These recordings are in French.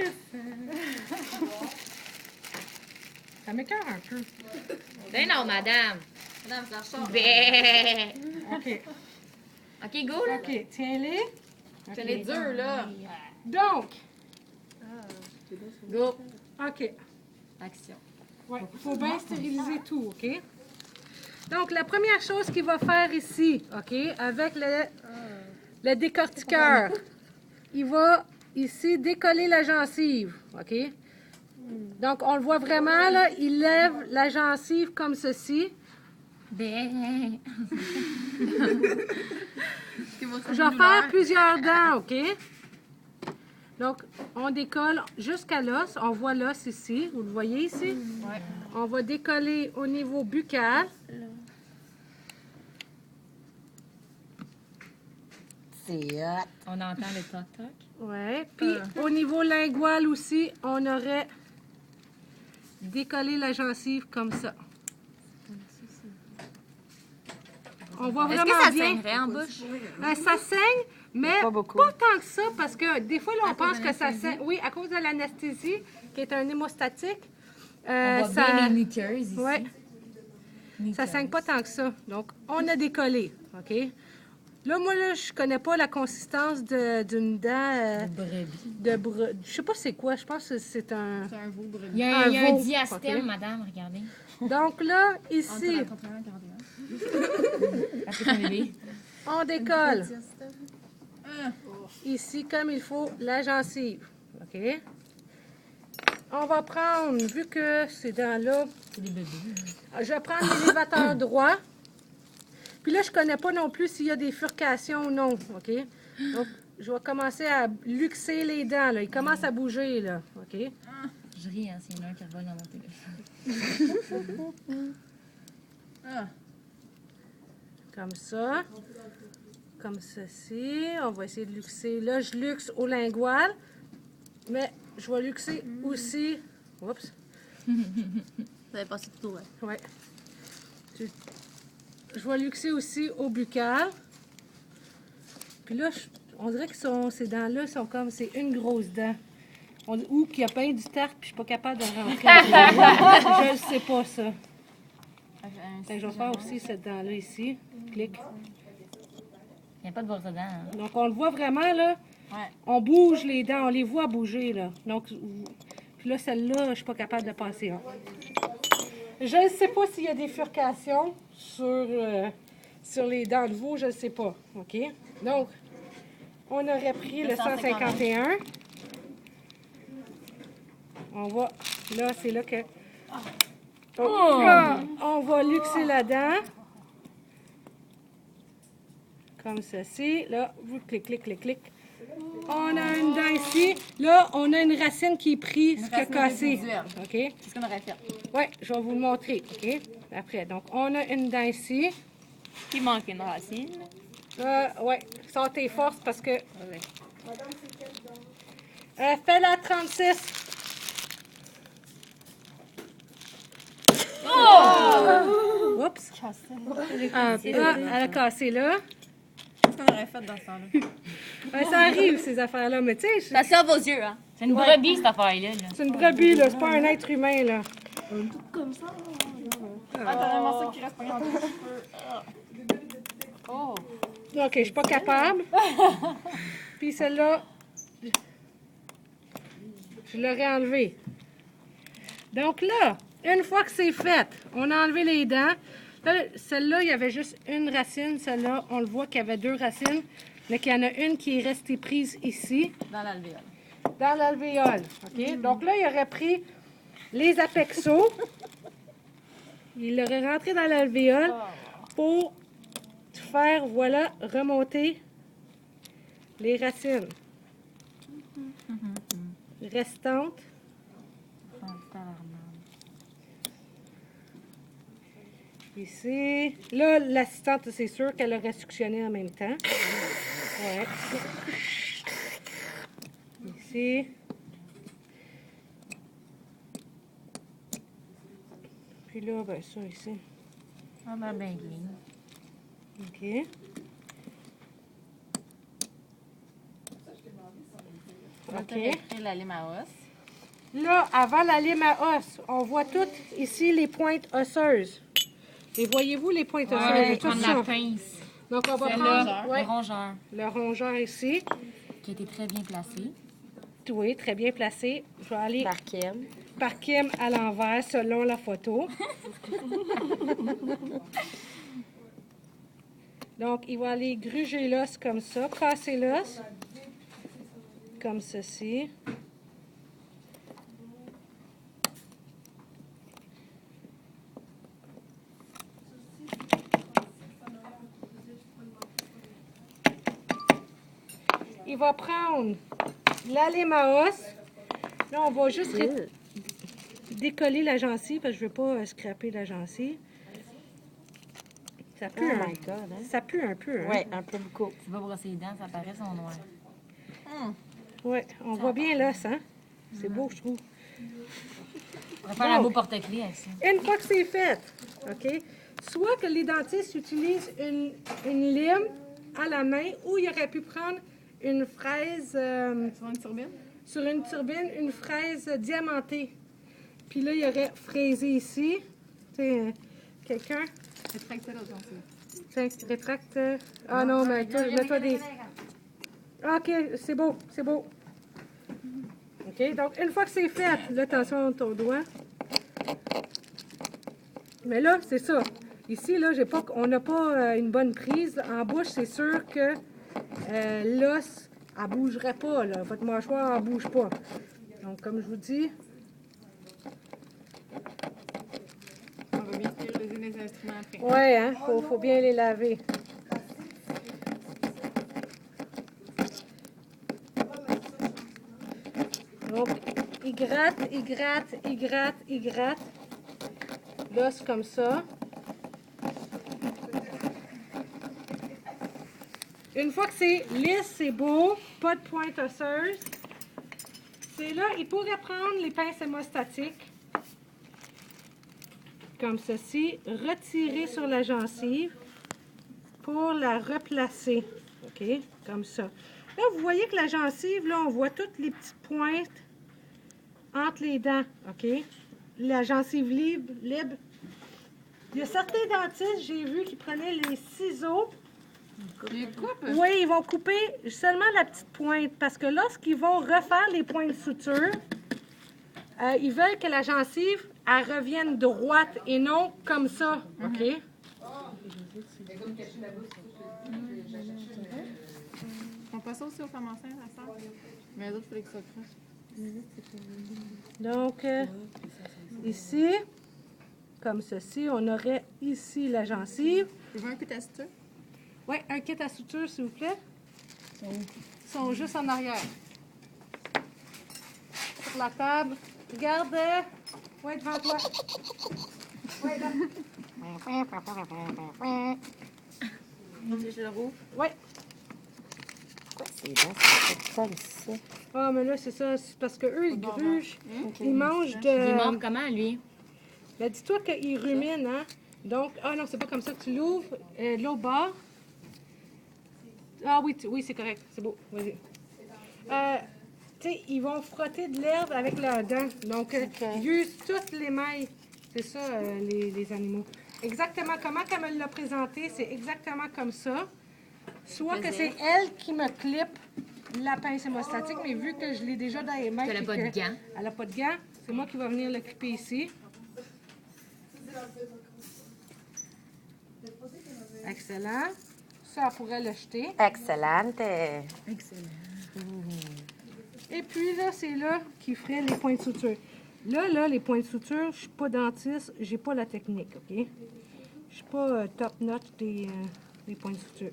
stressant. Ça m'écoeure un peu. Ben non, madame. Madame, ça sort. Ben. OK. OK, go, là. OK, tiens-les. C'est les durs, là. Donc, Go. OK. Action. Ouais, il faut bien stériliser tout, OK? Donc, la première chose qu'il va faire ici, OK, avec le décortiqueur, il va ici décoller la gencive, OK? Donc, on le voit vraiment, là, il lève la gencive comme ceci. Ben. Je vais faire plusieurs dents, OK? Donc, on décolle jusqu'à l'os. On voit l'os ici. Vous le voyez ici? Ouais. On va décoller au niveau buccal. C'est hot. On entend le toc-toc. Ouais. Puis, au niveau lingual aussi, on aurait décollé la gencive comme ça. On voit Est-ce vraiment que ça bien. saignerait en bouche? Ça saigne, mais Pas beaucoup. pas tant que ça, parce que des fois, là, on pense que ça saigne. Oui, à cause de l'anesthésie, qui est un hémostatique. On voit bien les muqueuses ici. Ouais, ça saigne pas tant que ça. Donc, on a décollé, OK? Là, moi, là, je connais pas la consistance d'une dent Brebis. je sais pas c'est quoi. Je pense que c'est un... C'est un veau brebis. Il y a un veau, diastème, ok. madame, regardez. Donc là, ici, Après ton bébé. on décolle. Ici, comme il faut, la gencive. OK? On va prendre, vu que ces dents-là, C'est des bébés. je vais prendre l'élévateur droit. Puis là, je connais pas non plus s'il y a des furcations ou non. OK? Donc, je vais commencer à luxer les dents. Là. Ils commencent à bouger. Là. OK? Je ris, hein, c'est une heure qui revole dans mon téléphone. Comme ça. Comme ceci. On va essayer de luxer. Là, je luxe au lingual. Mais je vais luxer aussi. Oups. Vous avez passé tout droit. Ouais. Je vais luxer aussi au buccal. Puis là, on dirait que ces dents-là sont comme... C'est une grosse dent. Ou qu'il y a plein du tarte, puis je suis pas capable de rentrer. Je ne sais pas, ça. Fait que je vais faire aussi cette dent-là ici. Clic. Il n'y a pas de brosse à dents. Hein? Donc, on le voit vraiment, là. Ouais. On bouge les dents, on les voit bouger, là. Donc, puis là, celle-là, je suis pas capable de passer. Hein. Je ne sais pas s'il y a des furcations sur les dents de veau, je ne sais pas. OK? Donc, on aurait pris le 151. On va... Là, c'est là que... On va luxer la dent. Comme ceci. Là, vous clic, clic, clic, clic. On a une dent ici. Là, on a une racine qui est prise, qui a cassé. OK? C'est ce qu'on aurait fait. Oui, je vais vous le montrer. OK? Après, donc, on a une dent ici. Il manque une racine. Oui, sont tes forces parce que... fais la 36. Oh! Oups. Elle a cassé là. Qu'est-ce qu'on aurait fait dans ce temps-là? Ouais, ça arrive, ces affaires-là, mais tu sais, Ça sort vos yeux, hein? C'est une brebis, cette affaire-là. Là. c'est une brebis, là. C'est pas un être humain, là. Ah, t'as vraiment ça qui reste pas grand-chose. Oh! OK, je suis pas capable. Puis celle-là, je l'aurais enlevée. Donc là, une fois que c'est fait, on a enlevé les dents. Là, celle-là, il y avait juste une racine. Celle-là, on le voit qu'il y avait deux racines, mais qu'il y en a une qui est restée prise ici. Dans l'alvéole. Dans l'alvéole. OK? Donc là, il aurait pris les apexos. Il l'aurait rentré dans l'alvéole pour faire, voilà, remonter les racines restantes. Ici. Là, l'assistante, c'est sûr qu'elle aurait suctionné en même temps. Ouais. Ici. Puis là, ben ça ici. Ah, ben, bien clean. OK. OK. Écrire la lime à os. Là, avant la lime à os, on voit toutes ici les pointes osseuses. Et voyez-vous les pointes osseuses? Ouais, Tout prendre ça. la pince. Donc, on va Celle-là, prendre le rongeur, le rongeur ici. qui a été très bien placé. Oui, très bien placé. Je vais aller Par Kim. par Kim à l'envers selon la photo. Donc, il va aller gruger l'os comme ça, casser l'os, comme ceci. Il va prendre la lime à os. Là, on va juste décoller la gencive parce que je ne veux pas scraper la gencive. Ça pue, Oh hein? my God, hein? Ça pue un peu, hein? Oui, un peu beaucoup. Tu vas brosser les dents, ça paraît son noir. Oui, on voit bien l'os, hein? C'est beau, je trouve. On va faire un beau porte-clés avec ça. Une fois que c'est fait, OK? Soit que les dentistes utilisent une lime à la main ou il aurait pu prendre une fraise Sur une turbine. sur une turbine, une fraise diamantée. Puis là, il aurait fraisé ici. Tu sais, quelqu'un. Rétracter l'autre gencive. Tiens, rétracte. Ah non, mais toi, mets-toi des. OK, c'est beau, c'est beau. OK, donc une fois que c'est fait, là, attention à ton doigt. Mais là, c'est ça. Ici, là, on n'a pas une bonne prise. En bouche, c'est sûr que l'os, elle ne bougerait pas, là. Votre mâchoire ne bouge pas. Donc, comme je vous dis, On va bien stériliser les instruments après. ouais, hein, faut bien les laver. Donc, il gratte, il gratte, il gratte, il gratte. L'os comme ça. Une fois que c'est lisse, c'est beau, pas de pointe osseuse, c'est là, il pourrait prendre les pinces hémostatiques, comme ceci, retirer sur la gencive pour la replacer. OK? Comme ça. Là, vous voyez que la gencive, là, on voit toutes les petites pointes entre les dents. OK? La gencive libre. Il y a certains dentistes, j'ai vu, qui prenaient les ciseaux. Les coupes. Oui, ils vont couper seulement la petite pointe parce que lorsqu'ils vont refaire les points de suture, ils veulent que la gencive, elle revienne droite et non comme ça. OK? On passe ça aussi aux femmes enceintes, à ça. Mais les autres, il fallait que ça croche. Donc, ici, comme ceci, on aurait ici la gencive. Tu veux un coup de suture? Oui, un kit à suture, s'il vous plaît. Ils sont juste en arrière. Sur la table. Regarde. Oui, devant toi. Oui, là. Je le rouvre. Oui. C'est bien, c'est comme ça. Ah, mais là, c'est ça. C'est parce qu'eux, ils grugent. Ils mangent Il est mort de. comment, lui? Ben, dis-toi qu'ils ruminent, hein. Donc, ah non, c'est pas comme ça que tu l'ouvres. De l'autre bord. Ah oui, oui, c'est correct. C'est beau. Vas-y. Tu sais, ils vont frotter de l'herbe avec leurs dents. Donc, ils usent toutes les mailles. C'est ça, les animaux. Exactement comment elle me l'a présenté, c'est exactement comme ça. Soit que c'est elle qui me clippe la pince hémostatique, mais vu que je l'ai déjà dans les mains... Elle n'a puis pas de que gants. Elle n'a pas de gants. C'est moi qui vais venir le clipper ici. Excellent. Ça, elle pourrait le jeter. Excellente. Et puis là, c'est là qu'il ferait les points de suture. Là, les points de suture, je suis pas dentiste, j'ai pas la technique, OK? Je suis pas top-notch des points de suture.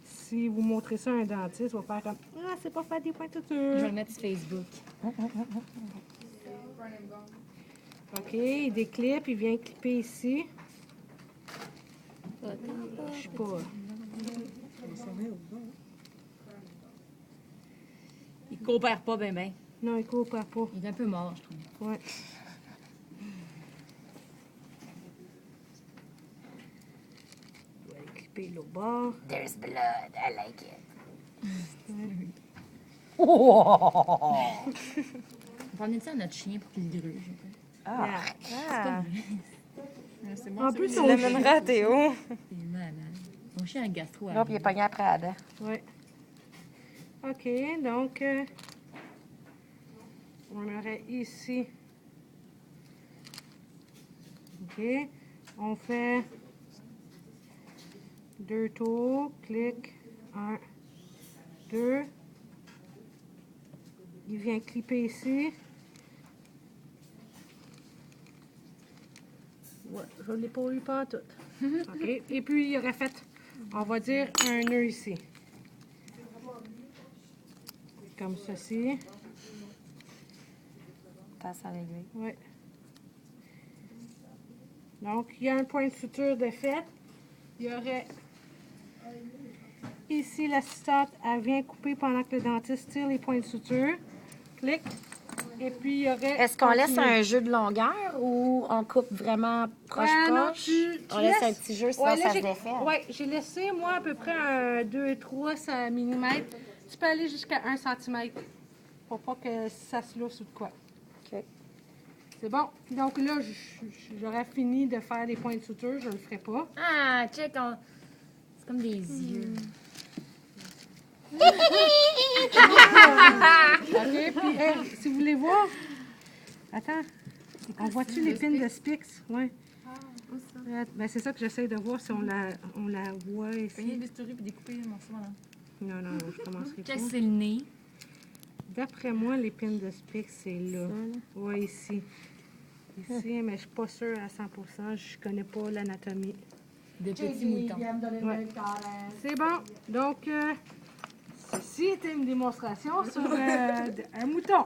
Si vous montrez ça à un dentiste, il va faire comme « Ah, c'est pas faire des points de Je vais suture. le mettre sur Facebook. » OK, il déclippe, il vient clipper ici. Je suis pas... Il coopère pas bien, bien. Non, il coopère pas. Il est un peu mort, je trouve. Ouais. Je vais aller clipper l'autre bord. There's blood. I like it. Oh! On va emmener ça à notre chien pour qu'il le gruge. Ah! Mais c'est bon, En c'est plus, bon. on... l'amènera à Théo. C'est malade. Mon chien a gastro. Non, puis il est pogné après Adam. Ouais. OK, donc, on aurait ici. OK. On fait 2 tours. Clic. 1, 2. Il vient clipper ici. Ouais, je ne l'ai pas eu pas tout. OK. Et puis, il aurait fait, on va dire, un nœud ici. Comme ceci. Passe en aiguille. Oui. Donc, il y a un point de suture de fait. Il y aurait ici l'assistante, elle vient couper pendant que le dentiste tire les points de suture. Clic. Et puis, il y aurait... Est-ce qu'on laisse continue. un jeu de longueur ou on coupe vraiment proche? Non, tu On laisse un laisses- petit jeu, sinon Ouais, là, ça se j'ai- défait. ouais, j'ai laissé, moi, à peu près un 2-3 mm. Tu peux aller jusqu'à 1 cm pour pas que ça se lousse ou de quoi. OK. C'est bon. Donc là, j'aurais fini de faire les points de suture. Je le ferai pas. Ah, check. C'est comme des yeux. OK, puis hey, si vous voulez voir... Attends. On voit-tu l'épine de Spix? Oui. Ben, c'est ça que j'essaie de voir si on la voit Pogner ici. le bistouri puis découper le morceau là. Non, non, je commencerai pas. Check, c'est le nez. D'après moi, l'épine de Spix, c'est là. Oui, ici. Ici, mais je suis pas sûre à 100%. Je connais pas l'anatomie. De petits moutons. Ouais. C'est bon. Donc, ceci était une démonstration sur un mouton.